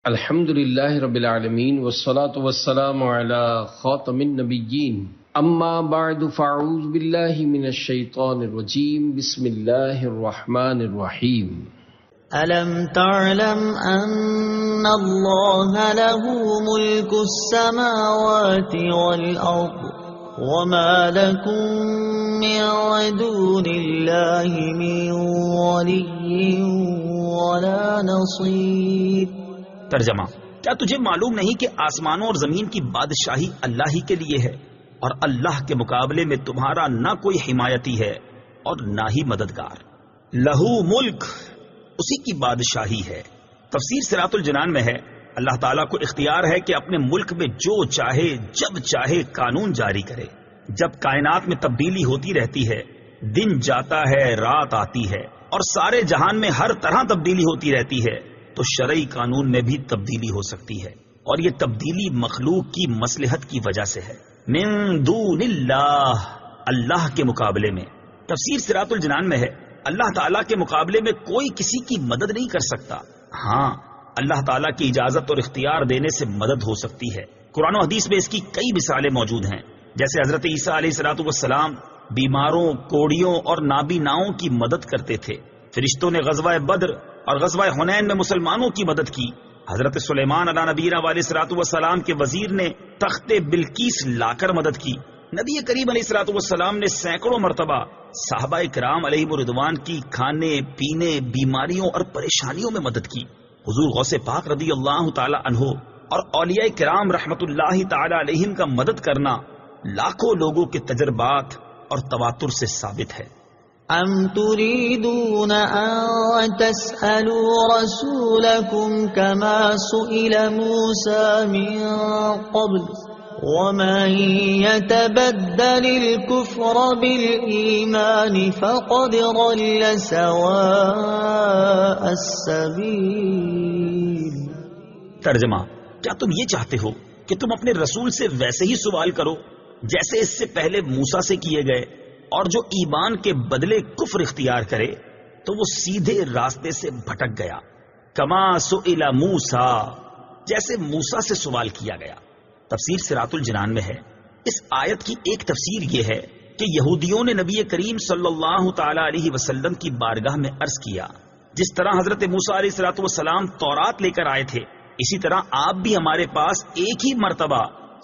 الحمد للہ رب العالمین والصلاة والسلام علی خاتم النبیین اما بعد فاعوذ باللہ من الشیطان الرجیم بسم اللہ الرحمن الرحیم ألم تعلم أن الله له ملك السماوات والأرض وما لكم من دون الله من ولي ولا نصير۔ ترجمہ: کیا تجھے معلوم نہیں کہ آسمانوں اور زمین کی بادشاہی اللہ ہی کے لیے ہے اور اللہ کے مقابلے میں تمہارا نہ کوئی حمایتی ہے اور نہ ہی مددگار۔ لہو ملک، اسی کی بادشاہی ہے۔ تفسیر صراط الجنان میں ہے، اللہ تعالیٰ کو اختیار ہے کہ اپنے ملک میں جو چاہے جب چاہے قانون جاری کرے۔ جب کائنات میں تبدیلی ہوتی رہتی ہے، دن جاتا ہے رات آتی ہے اور سارے جہان میں ہر طرح تبدیلی ہوتی رہتی ہے، تو شرعی قانون میں بھی تبدیلی ہو سکتی ہے، اور یہ تبدیلی مخلوق کی مصلحت کی وجہ سے ہے۔ من دون اللہ، اللہ کے مقابلے میں۔ تفسیر صراط الجنان میں ہے، اللہ تعالیٰ کے مقابلے میں کوئی کسی کی مدد نہیں کر سکتا، ہاں اللہ تعالیٰ کی اجازت اور اختیار دینے سے مدد ہو سکتی ہے۔ قرآن و حدیث میں اس کی کئی مثالیں موجود ہیں، جیسے حضرت عیسیٰ علیہ الصلوۃ والسلام بیماروں، کوڑیوں اور نابیناؤں کی مدد کرتے تھے۔ فرشتوں نے غزوہ بدر اور غزوہ حنین میں مسلمانوں کی مدد کی۔ حضرت سلیمان علیہ نبینا علیہ الصلوۃ والسلام کے وزیر نے تخت بلقیس لا کر مدد کی۔ نبی کریم علیہ الصلوۃ والسلام نے سینکڑوں مرتبہ صحابہ کرام علیہم رضوان کی کھانے پینے، بیماریوں اور پریشانیوں میں مدد کی۔ حضور غوث پاک رضی اللہ تعالی عنہ اور اولیاء کرام رحمت اللہ تعالی علیہم کا مدد کرنا لاکھوں لوگوں کے تجربات اور تواتر سے ثابت ہے۔ ام تريدون ان تسألوا رسولكم كما سئل موسى من قبل ومن يتبدل الكفر بالإيمان فقد ضل سواء السبيل۔ ترجمہ: کیا تم یہ چاہتے ہو کہ تم اپنے رسول سے ویسے ہی سوال کرو جیسے اس سے پہلے موسیٰ سے کیے گئے، اور جو ایمان کے بدلے کفر اختیار کرے تو وہ سیدھے راستے سے بھٹک گیا۔ کما سئل موسیٰ، جیسے موسیٰ سے سوال کیا گیا۔ تفسیر صراط الجنان میں ہے، اس آیت کی ایک تفسیر یہ ہے کہ یہودیوں نے نبی کریم صلی اللہ تعالی علیہ وسلم کی بارگاہ میں عرض کیا، جس طرح حضرت موسیٰ علیہ الصلوۃ والسلام تورات لے کر آئے تھے، اسی طرح آپ بھی ہمارے پاس ایک ہی مرتبہ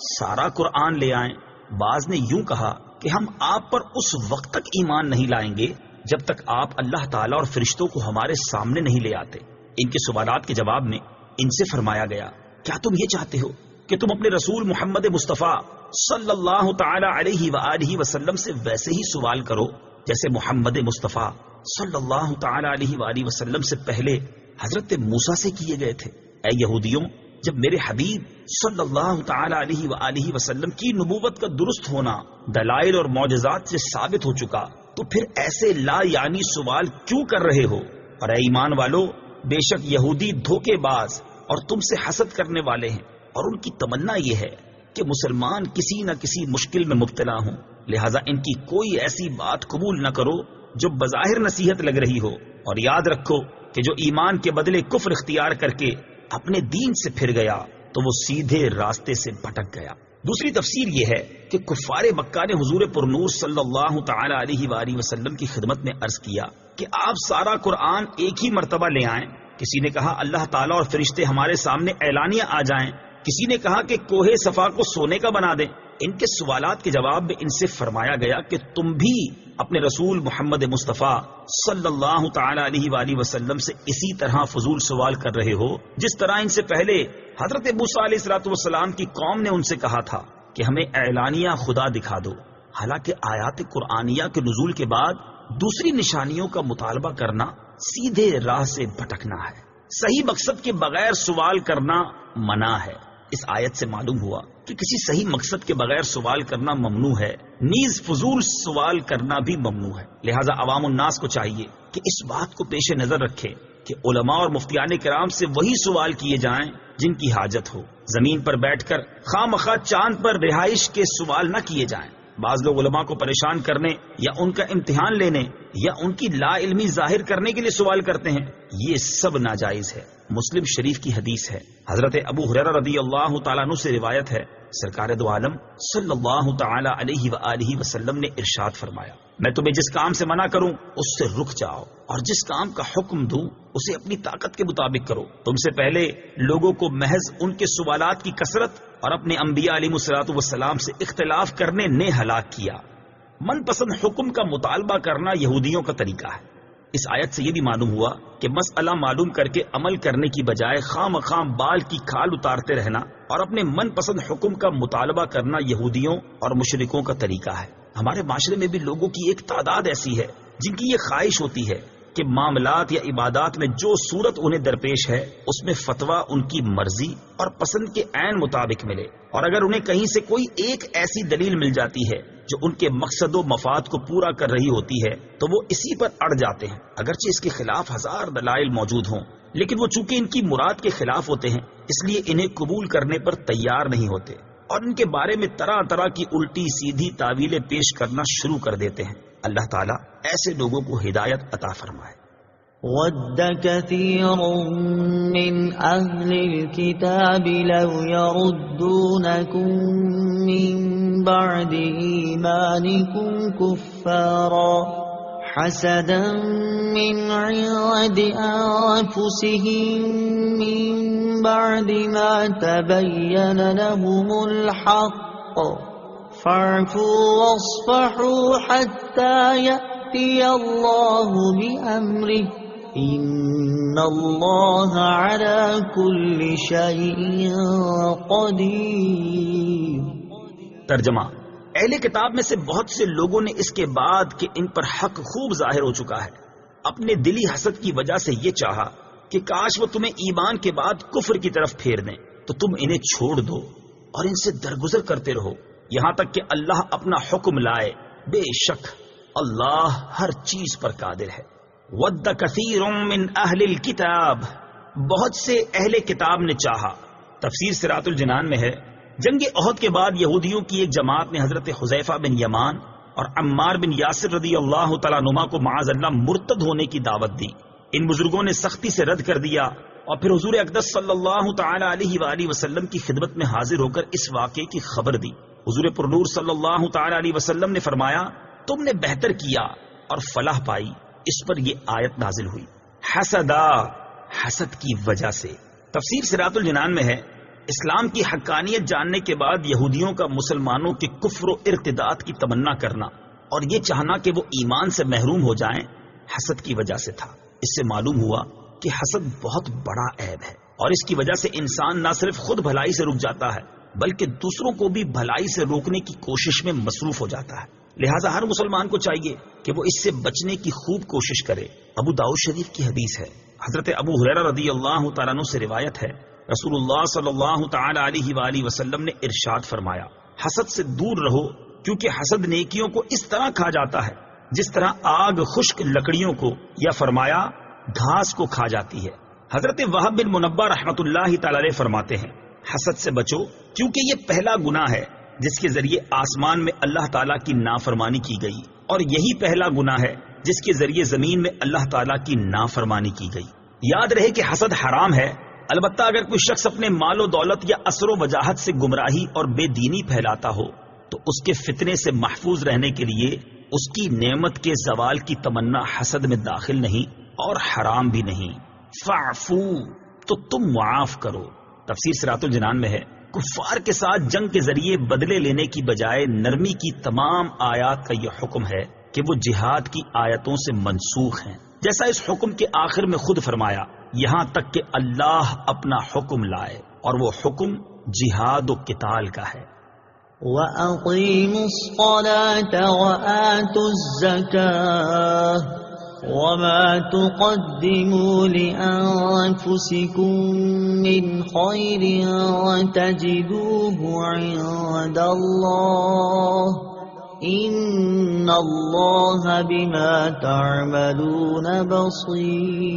سارا قرآن لے آئیں۔ بعض نے یوں کہا کہ ہم آپ پر اس وقت تک ایمان نہیں لائیں گے جب تک آپ اللہ تعالیٰ اور فرشتوں کو ہمارے سامنے نہیں لے آتے۔ ان کے سوالات کے جواب میں ان سے فرمایا گیا، کیا تم یہ چاہتے ہو کہ تم اپنے رسول محمد مصطفیٰ صلی اللہ تعالی علیہ وآلہ وسلم سے ویسے ہی سوال کرو جیسے محمد مصطفیٰ صلی اللہ تعالی علیہ وآلہ وسلم سے پہلے حضرت موسیٰ سے کیے گئے تھے؟ اے یہودیوں، جب میرے حبیب صلی اللہ تعالی علیہ وآلہ وسلم کی نبوت کا درست ہونا دلائل اور معجزات سے ثابت ہو چکا، تو پھر ایسے لا یعنی سوال کیوں کر رہے ہو؟ اور اے ایمان والو، بے شک یہودی دھوکے باز اور تم سے حسد کرنے والے ہیں، اور ان کی تمنا یہ ہے کہ مسلمان کسی نہ کسی مشکل میں مبتلا ہوں، لہذا ان کی کوئی ایسی بات قبول نہ کرو جو بظاہر نصیحت لگ رہی ہو، اور یاد رکھو کہ جو ایمان کے بدلے کفر اختیار کر کے اپنے دین سے پھر گیا تو وہ سیدھے راستے سے بھٹک گیا۔ دوسری تفسیر یہ ہے کہ کفار مکہ نے حضور پرنور صلی اللہ تعالی علیہ وآلہ وسلم کی خدمت میں عرض کیا کہ آپ سارا قرآن ایک ہی مرتبہ لے آئیں۔ کسی نے کہا اللہ تعالیٰ اور فرشتے ہمارے سامنے اعلانیہ آ جائیں، کسی نے کہا کہ کوہ صفا کو سونے کا بنا دیں۔ ان کے سوالات کے جواب میں ان سے فرمایا گیا کہ تم بھی اپنے رسول محمد مصطفیٰ صلی اللہ تعالی علیہ وآلہ وسلم سے اسی طرح فضول سوال کر رہے ہو جس طرح ان سے پہلے حضرت موسیٰ علیہ الصلوۃ والسلام کی قوم نے ان سے کہا تھا کہ ہمیں اعلانیہ خدا دکھا دو۔ حالانکہ آیات قرآنیہ کے نزول کے بعد دوسری نشانیوں کا مطالبہ کرنا سیدھے راہ سے بھٹکنا ہے، صحیح مقصد کے بغیر سوال کرنا منع ہے۔ اس آیت سے معلوم ہوا کہ کسی صحیح مقصد کے بغیر سوال کرنا ممنوع ہے، نیز فضول سوال کرنا بھی ممنوع ہے۔ لہذا عوام الناس کو چاہیے کہ اس بات کو پیش نظر رکھے کہ علماء اور مفتیان کرام سے وہی سوال کیے جائیں جن کی حاجت ہو، زمین پر بیٹھ کر خواہ مخواہ چاند پر رہائش کے سوال نہ کیے جائیں۔ بعض لوگ علماء کو پریشان کرنے یا ان کا امتحان لینے یا ان کی لا علمی ظاہر کرنے کے لیے سوال کرتے ہیں، یہ سب ناجائز ہے۔ مسلم شریف کی حدیث ہے، حضرت ابو ہریرہ رضی اللہ تعالیٰ عنہ سے روایت ہے، سرکار دو عالم صلی اللہ تعالی علیہ وآلہ وسلم نے ارشاد فرمایا، میں تمہیں جس کام سے منع کروں اس سے رک جاؤ، اور جس کام کا حکم دوں اسے اپنی طاقت کے مطابق کرو۔ تم سے پہلے لوگوں کو محض ان کے سوالات کی کثرت اور اپنے انبیاء علیہ الصلوۃ والسلام سے اختلاف کرنے نے ہلاک کیا۔ من پسند حکم کا مطالبہ کرنا یہودیوں کا طریقہ ہے۔ اس آیت سے یہ بھی معلوم ہوا کہ مسئلہ معلوم کر کے عمل کرنے کی بجائے خواہ مخواہ بال کی کھال اتارتے رہنا اور اپنے من پسند حکم کا مطالبہ کرنا یہودیوں اور مشرکوں کا طریقہ ہے۔ ہمارے معاشرے میں بھی لوگوں کی ایک تعداد ایسی ہے جن کی یہ خواہش ہوتی ہے کہ معاملات یا عبادات میں جو صورت انہیں درپیش ہے اس میں فتویٰ ان کی مرضی اور پسند کے عین مطابق ملے، اور اگر انہیں کہیں سے کوئی ایک ایسی دلیل مل جاتی ہے جو ان کے مقصد و مفاد کو پورا کر رہی ہوتی ہے تو وہ اسی پر اڑ جاتے ہیں، اگرچہ اس کے خلاف ہزار دلائل موجود ہوں، لیکن وہ چونکہ ان کی مراد کے خلاف ہوتے ہیں اس لیے انہیں قبول کرنے پر تیار نہیں ہوتے، اور ان کے بارے میں طرح طرح کی الٹی سیدھی تعویلیں پیش کرنا شروع کر دیتے ہیں۔ اللہ تعالیٰ ایسے لوگوں کو ہدایت عطا فرمائے۔ وَدَّ كَثِيرٌ مِّنْ أَهْلِ الْكِتَابِ لَوْ يَرُدُّونَكُمْ مِّن بَعْدِ إِيمَانِكُمْ كُفَّارًا حَسَدًا مِّنْ عِندِ أَنفُسِهِم مِّن بَعْدِ مَا تَبَيَّنَ لَهُمُ الْحَقُّ فَاعْفُوا وَاصْفَحُوا حَتَّى يَأْتِيَ اللَّهُ بِأَمْرِهِ إِنَّ اللَّهَ عَلَى كُلِّ شَيْءٍ قَدِيرٌ۔ ترجمہ: اہل کتاب میں سے بہت سے لوگوں نے اس کے بعد کہ ان پر حق خوب ظاہر ہو چکا ہے اپنے دلی حسد کی وجہ سے یہ چاہا کہ کاش وہ تمہیں ایمان کے بعد کفر کی طرف پھیر دیں تو تم انہیں چھوڑ دو اور ان سے درگزر کرتے رہو یہاں تک کہ اللہ اپنا حکم لائے، بے شک اللہ ہر چیز پر قادر ہے۔ وَدَّ كَثِيرٌ مِّنْ أَهْلِ الْكِتَابِ، بہت سے اہل کتاب نے چاہا۔ تفسیر صراط الجنان میں ہے، جنگ احد کے بعد یہودیوں کی ایک جماعت نے حضرت حذیفہ بن یمان اور عمار بن یاسر رضی اللہ تعالیٰ عنہما کو معاذ اللہ مرتد ہونے کی دعوت دی۔ ان بزرگوں نے سختی سے رد کر دیا اور پھر حضور اقدس صلی اللہ تعالی علیہ وآلہ وسلم کی خدمت میں حاضر ہو کر اس واقعے کی خبر دی۔ حضور پرنور صلی اللہ تعالی علیہ وسلم نے فرمایا، تم نے بہتر کیا اور فلاح پائی۔ اس پر یہ آیت نازل ہوئی، حسدا، حسد کی وجہ سے۔ تفسیر صراط الجنان میں ہے، اسلام کی حقانیت جاننے کے بعد یہودیوں کا مسلمانوں کے کفر و ارتداد کی تمنا کرنا اور یہ چاہنا کہ وہ ایمان سے محروم ہو جائیں حسد کی وجہ سے تھا۔ اس سے معلوم ہوا کہ حسد بہت بڑا عیب ہے اور اس کی وجہ سے انسان نہ صرف خود بھلائی سے رک جاتا ہے بلکہ دوسروں کو بھی بھلائی سے روکنے کی کوشش میں مصروف ہو جاتا ہے۔ لہٰذا ہر مسلمان کو چاہیے کہ وہ اس سے بچنے کی خوب کوشش کرے۔ ابو داؤد شریف کی حدیث ہے، حضرت ابو ہریرہ رضی اللہ تعالیٰ عنہ سے روایت ہے، رسول اللہ صلی اللہ تعالی علیہ وآلہ وسلم نے ارشاد فرمایا، حسد سے دور رہو کیونکہ حسد نیکیوں کو اس طرح کھا جاتا ہے جس طرح آگ خشک لکڑیوں کو یا فرمایا گھاس کو کھا جاتی ہے۔ حضرت وہب بن منبہ رحمۃ اللہ تعالی علیہ فرماتے ہیں، حسد سے بچو کیونکہ یہ پہلا گناہ ہے جس کے ذریعے آسمان میں اللہ تعالیٰ کی نافرمانی کی گئی اور یہی پہلا گناہ ہے جس کے ذریعے زمین میں اللہ تعالیٰ کی نافرمانی کی گئی۔ یاد رہے کہ حسد حرام ہے، البتہ اگر کوئی شخص اپنے مال و دولت یا اثر و وجاہت سے گمراہی اور بے دینی پھیلاتا ہو تو اس کے فتنے سے محفوظ رہنے کے لیے اس کی نعمت کے زوال کی تمنا حسد میں داخل نہیں اور حرام بھی نہیں۔ فاعفو، تو تم معاف کرو۔ تفسیر صراط الجنان میں ہے، کفار کے ساتھ جنگ کے ذریعے بدلے لینے کی بجائے نرمی کی تمام آیات کا یہ حکم ہے کہ وہ جہاد کی آیتوں سے منسوخ ہیں، جیسا اس حکم کے آخر میں خود فرمایا، یہاں تک کہ اللہ اپنا حکم لائے، اور وہ حکم جہاد و قتال کا ہے۔ وَأَقِيمُوا الصَّلَاةَ وَآتُوا الزَّكَاةَ وَمَا تُقَدِّمُوا لِأَنفُسِكُم مِّنْ خَيْرٍ تَجِدُوهُ عِندَ اللَّهِ إِنَّ اللَّهَ بِمَا تَعْمَلُونَ بَصِيرٌ۔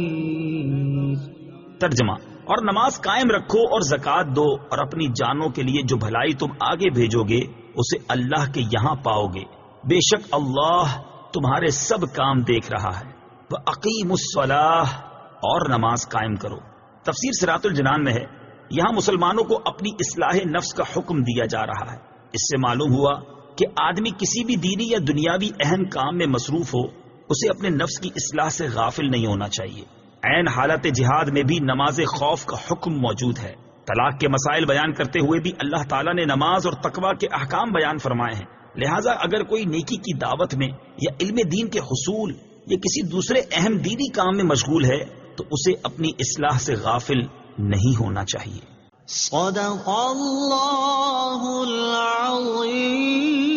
ترجمہ: اور نماز قائم رکھو اور زکوٰۃ دو اور اپنی جانوں کے لیے جو بھلائی تم آگے بھیجو گے اسے اللہ کے یہاں پاؤ گے، بے شک اللہ تمہارے سب کام دیکھ رہا ہے۔ وَأَقِیمُوا الصَّلَاةَ اور نماز قائم کرو۔ تفسیر صراط الجنان میں ہے، یہاں مسلمانوں کو اپنی اصلاح نفس کا حکم دیا جا رہا ہے۔ اس سے معلوم ہوا کہ آدمی کسی بھی دینی یا دنیاوی اہم کام میں مصروف ہو، اسے اپنے نفس کی اصلاح سے غافل نہیں ہونا چاہیے۔ عین حالت جہاد میں بھی نماز خوف کا حکم موجود ہے۔ طلاق کے مسائل بیان کرتے ہوئے بھی اللہ تعالیٰ نے نماز اور تقوی کے احکام بیان فرمائے ہیں۔ لہٰذا اگر کوئی نیکی کی دعوت میں یا علم دین کے حصول یا کسی دوسرے اہم دینی کام میں مشغول ہے تو اسے اپنی اصلاح سے غافل نہیں ہونا چاہیے۔ صدق اللہ العظیم۔